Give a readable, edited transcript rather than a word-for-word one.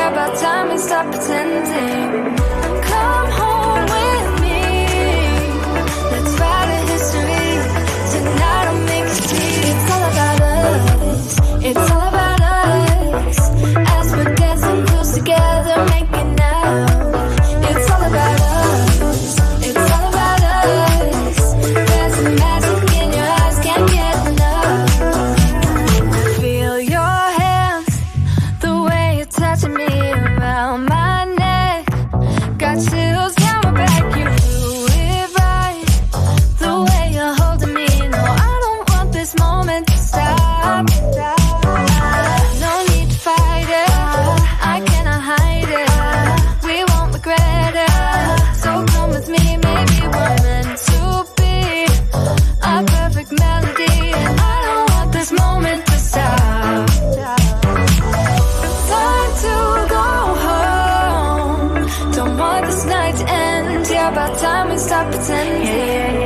Yeah, about time we stop pretending. Come home with me. Let's write a history. Tonight I'll make you see. It's all about us. It's all about us. As we're dancing close together, making out. It's all about us. It's all about us. There's a magic in your eyes, can't get enough. Feel your hands, the way you're touching me around my neck. Got chills down my back, you do it right. The way you're holding me, no, I don't want this moment to stop. No need to fight it, I cannot hide it. We won't regret it, so come with me, maybe we're meant to be. A perfect melody, and I don't want this moment to stop. It's time to go home. Don't want this night to end. Yeah, about time we stop pretending.